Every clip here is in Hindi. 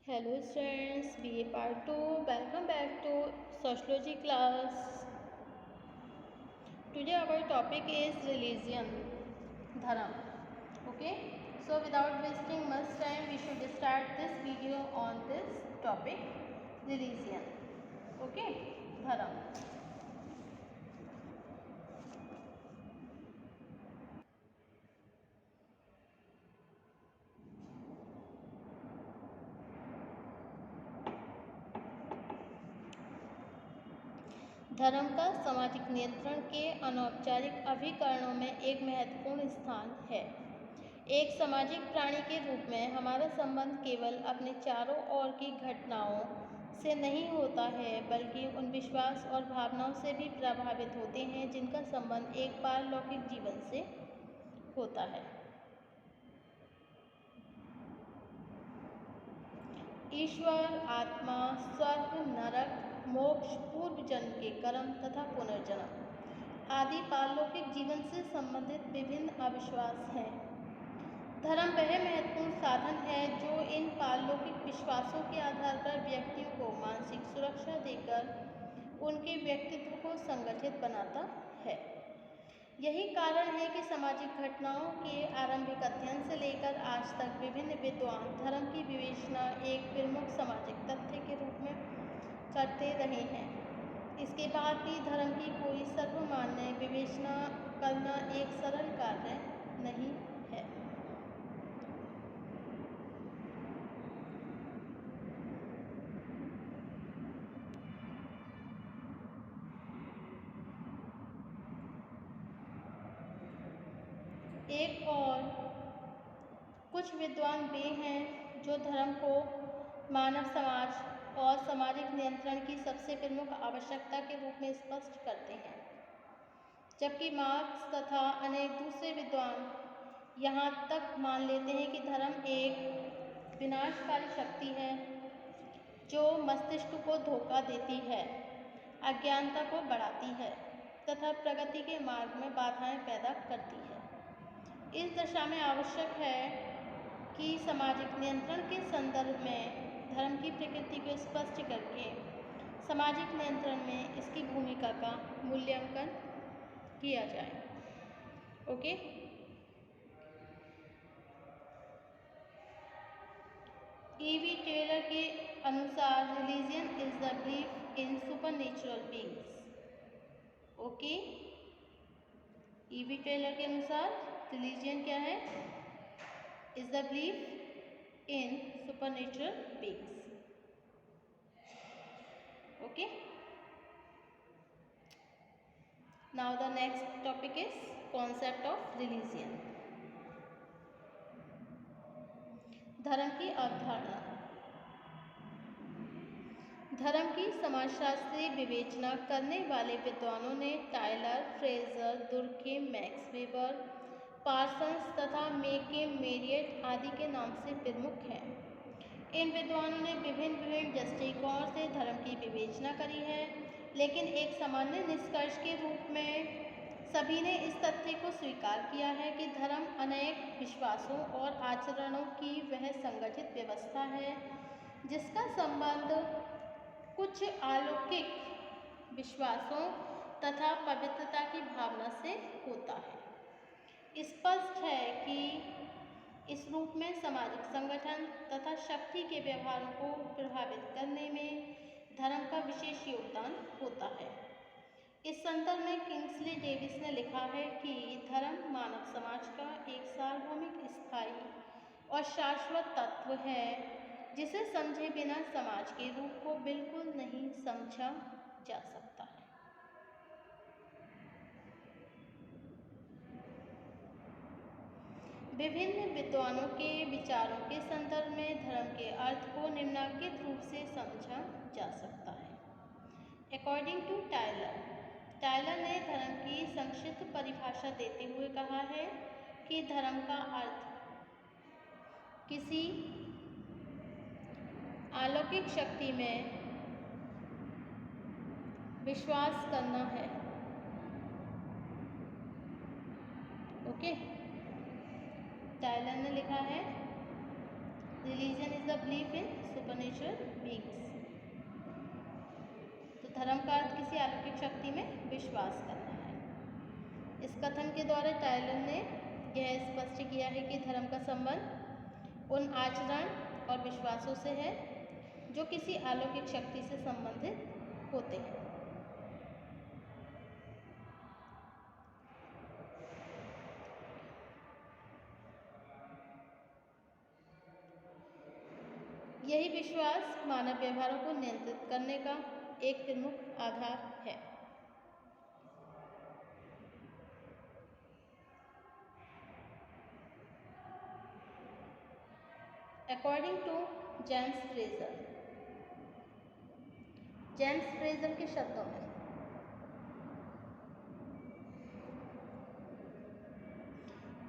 Hello students, BA Part 2, welcome back to Sociology class. Today our topic is religion, Dharam. Okay, so without wasting much time, we should start this video on this topic, religion. Okay, Dharam. धर्म का सामाजिक नियंत्रण के अनौपचारिक अभिकरणों में एक महत्वपूर्ण स्थान है। एक सामाजिक प्राणी के रूप में हमारा संबंध केवल अपने चारों ओर की घटनाओं से नहीं होता है, बल्कि उन विश्वास और भावनाओं से भी प्रभावित होते हैं जिनका संबंध एक पारलौकिक जीवन से होता है। ईश्वर, आत्मा, स्वर्ग, नरक, मोक्ष, पूर्व जन्म के कर्म तथा पुनर्जन्म आदि पारलौकिक जीवन से संबंधित विभिन्न अविश्वास हैं। धर्म वह महत्वपूर्ण साधन है जो इन पारलौकिक विश्वासों के आधार पर व्यक्तियों को मानसिक सुरक्षा देकर उनके व्यक्तित्व को संगठित बनाता है। यही कारण है कि सामाजिक घटनाओं के आरंभिक अध्ययन से लेकर आज तक विभिन्न विद्वान धर्म की विवेचना एक प्रमुख सामाजिक तथ्य के रूप में करते रहे हैं। इसके बाद भी धर्म की कोई सर्वमान्य विवेचना करना एक सरल कार्य नहीं है। एक और कुछ विद्वान वे हैं जो धर्म को मानव समाज और सामाजिक नियंत्रण की सबसे प्रमुख आवश्यकता के रूप में स्पष्ट करते हैं, जबकि मार्क्स तथा अनेक दूसरे विद्वान यहाँ तक मान लेते हैं कि धर्म एक विनाशकारी शक्ति है जो मस्तिष्क को धोखा देती है, अज्ञानता को बढ़ाती है तथा प्रगति के मार्ग में बाधाएं पैदा करती है। इस दशा में आवश्यक है कि सामाजिक नियंत्रण के संदर्भ में धर्म की प्रकृति को स्पष्ट करके सामाजिक नियंत्रण में इसकी भूमिका का मूल्यांकन किया जाए। ओके, ईवी टेलर के अनुसार religion is the belief in supernatural beings. Okay, E V Tylor के अनुसार रिलीजन क्या है? Is the belief in supernatural beings. Okay, now the next topic is concept of religion. धर्म की अवधारणा। धर्म की समाजशास्त्रीय विवेचना करने वाले विद्वानों ने Tylor, Frazer, Durkheim, Max Weber, Parsons तथा मेके मेरियट आदि के नाम से प्रमुख हैं। इन विद्वानों ने विभिन्न दृष्टिकोण से धर्म की विवेचना करी है, लेकिन एक सामान्य निष्कर्ष के रूप में सभी ने इस तथ्य को स्वीकार किया है कि धर्म अनेक विश्वासों और आचरणों की वह संगठित व्यवस्था है जिसका संबंध कुछ अलौकिक विश्वासों तथा पवित्रता की भावना से होता है। स्पष्ट है कि इस रूप में सामाजिक संगठन तथा शक्ति के व्यवहारों को प्रभावित करने में धर्म का विशेष योगदान होता है। इस संदर्भ में किंग्सले डेविस ने लिखा है कि धर्म मानव समाज का एक सार्वभौमिक, स्थायी और शाश्वत तत्व है जिसे समझे बिना समाज के रूप को बिल्कुल नहीं समझा जा सकता है। विभिन्न विद्वानों के विचारों के संदर्भ में धर्म के अर्थ को निम्नलिखित रूप से समझा जा सकता है। अकॉर्डिंग टू टायलर ने धर्म की संक्षिप्त परिभाषा देते हुए कहा है कि धर्म का अर्थ किसी अलौकिक शक्ति में विश्वास करना है। ओके, टायलर ने लिखा है religion is the belief in supernatural धर्म का अर्थ किसी अलौकिक शक्ति में विश्वास करना है। इस कथन के द्वारा टायलर ने यह स्पष्ट किया है कि धर्म का संबंध उन आचरण और विश्वासों से है जो किसी अलौकिक शक्ति से संबंधित होते हैं। यही विश्वास मानव व्यवहारों को नियंत्रित करने का एक प्रमुख आधार है। अकॉर्डिंग टू जेम्स फ्रेजर के शब्दों में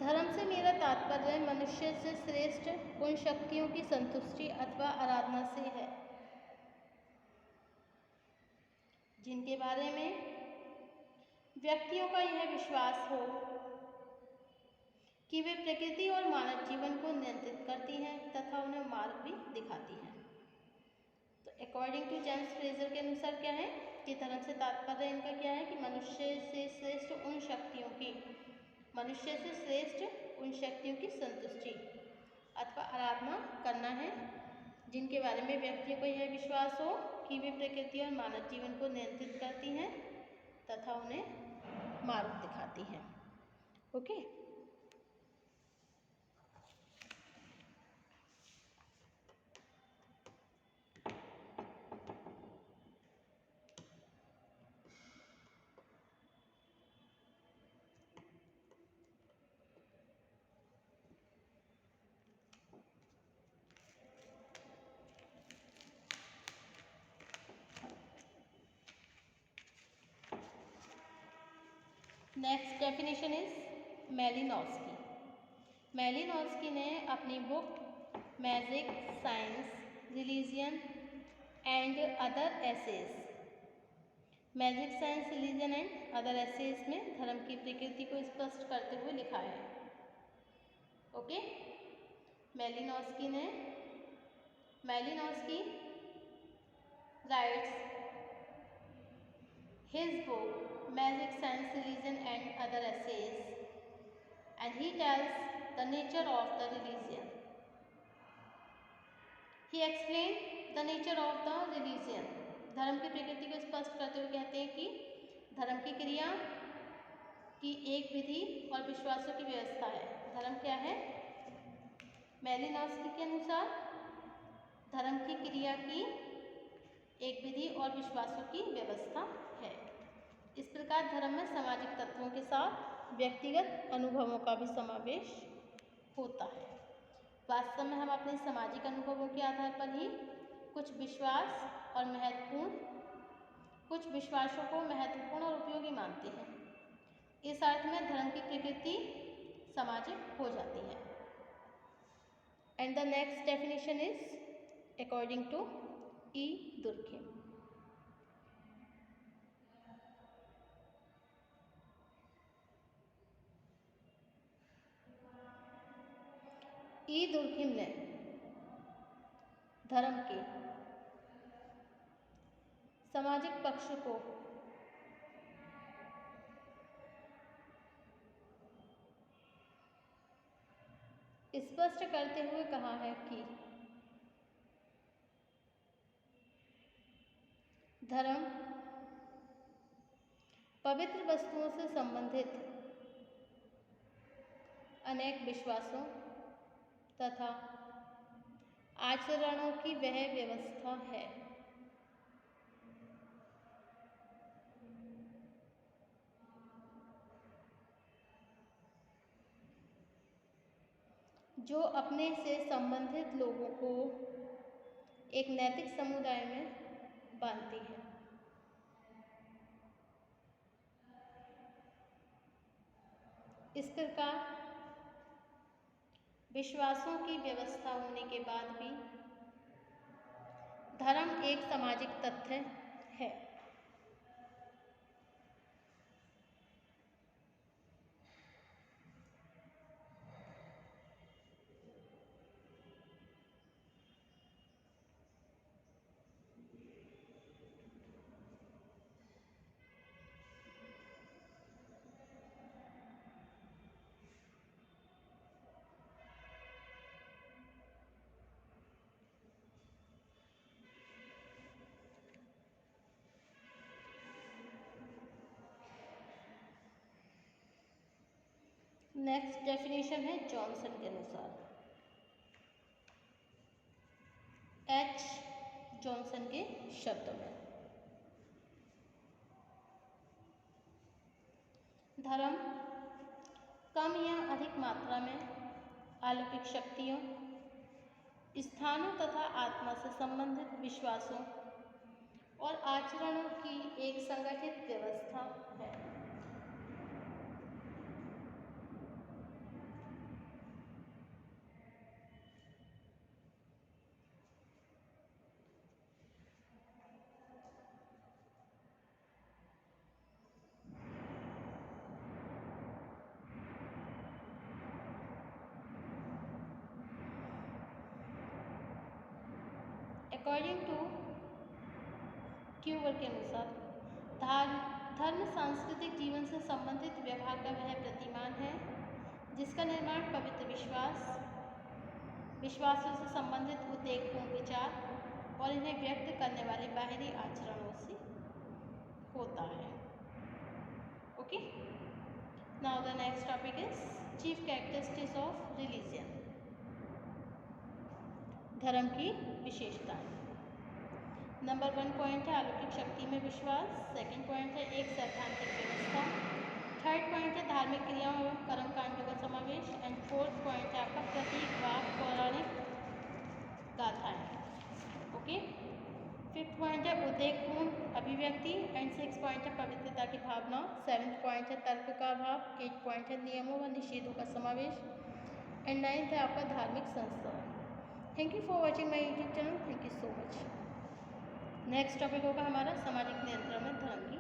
धर्म से मेरा तात्पर्य मनुष्य से श्रेष्ठ उन शक्तियों की संतुष्टि अथवा आराधना से है जिनके बारे में व्यक्तियों का यह विश्वास हो कि वे प्रकृति और मानव जीवन को नियंत्रित करती हैं तथा उन्हें मार्ग भी दिखाती हैं। तो अकॉर्डिंग टू जेम्स फ्रेजर के अनुसार क्या है कि धर्म से तात्पर्य इनका क्या है कि मनुष्य से श्रेष्ठ उन शक्तियों की संतुष्टि अथवा आराधना करना है जिनके बारे में व्यक्तियों को यह विश्वास हो कि वे प्रकृति और मानव जीवन को नियंत्रित करती हैं तथा उन्हें मार्ग दिखाती हैं। Okay. Next definition is Malinowski ने अपनी book magic science religion and other essays में धर्म की प्रकृति को स्पष्ट करते हुए लिखा है। Okay. Malinowski writes his book Magic, Science, Religion and Other Essays, and he tells the nature of the religion. He explained the nature of the religion. धर्म की प्रकृति को स्पष्ट करते हुए कहते हैं कि धर्म की क्रिया की एक विधि और विश्वासों की व्यवस्था है। धर्म क्या है? मैलिनोव्स्की के अनुसार धर्म की क्रिया की एक विधि और विश्वासों की व्यवस्था है। इस प्रकार धर्म में सामाजिक तत्वों के साथ व्यक्तिगत अनुभवों का भी समावेश होता है। वास्तव में हम अपने सामाजिक अनुभवों के आधार पर ही कुछ विश्वासों को महत्वपूर्ण और उपयोगी मानते हैं। इस अर्थ में धर्म की प्रकृति सामाजिक हो जाती है। And the next definition is according to E Durkheim. E Durkheim ने धर्म के सामाजिक पक्ष को स्पष्ट करते हुए कहा है कि धर्म पवित्र वस्तुओं से संबंधित अनेक विश्वासों तथा आचरणों की वह व्यवस्था है जो अपने से संबंधित लोगों को एक नैतिक समुदाय में बांधती है। इस प्रकार विश्वासों की व्यवस्था होने के बाद भी धर्म एक सामाजिक तथ्य है। नेक्स्ट डेफिनेशन है जॉनसन के अनुसार, एच जॉनसन के शब्दों में, धर्म कम या अधिक मात्रा में अलौकिक शक्तियों, स्थानों तथा आत्मा से संबंधित विश्वासों और आचरणों की एक संगठित व्यवस्था है। अकॉर्डिंग टू क्यूवर के अनुसार, धर्म सांस्कृतिक जीवन से संबंधित व्यवहार का वह प्रतिमान है जिसका निर्माण पवित्र विश्वासों से संबंधित उद्देकपूर्ण विचार और इन्हें व्यक्त करने वाले बाहरी आचरणों से होता है। Okay, now the next topic is chief characteristics of religion, धर्म की विशेषताएं। नंबर 1 पॉइंट है अलौकिक शक्ति में विश्वास, सेकंड पॉइंट है एक सैद्धांतिक व्यवस्था, थर्ड पॉइंट है धार्मिक क्रियाओं एवं कर्मकांडों का समावेश, एंड फोर्थ पॉइंट है आपका प्रतीकवाद पौराणिक गाथाएं। ओके, फिफ्थ पॉइंट है उद्देकपूर्ण अभिव्यक्ति, एंड सिक्स पॉइंट है पवित्रता की भावना, सेवन्थ पॉइंट है तर्क का अभाव, एट पॉइंट है नियमों व निषेधों का समावेश, एंड नाइन्थ है आपका धार्मिक संस्थान। Thank you for watching my YouTube channel, thank you so much. Next topic होगा हमारा सामाजिक नियंत्रण में धर्म की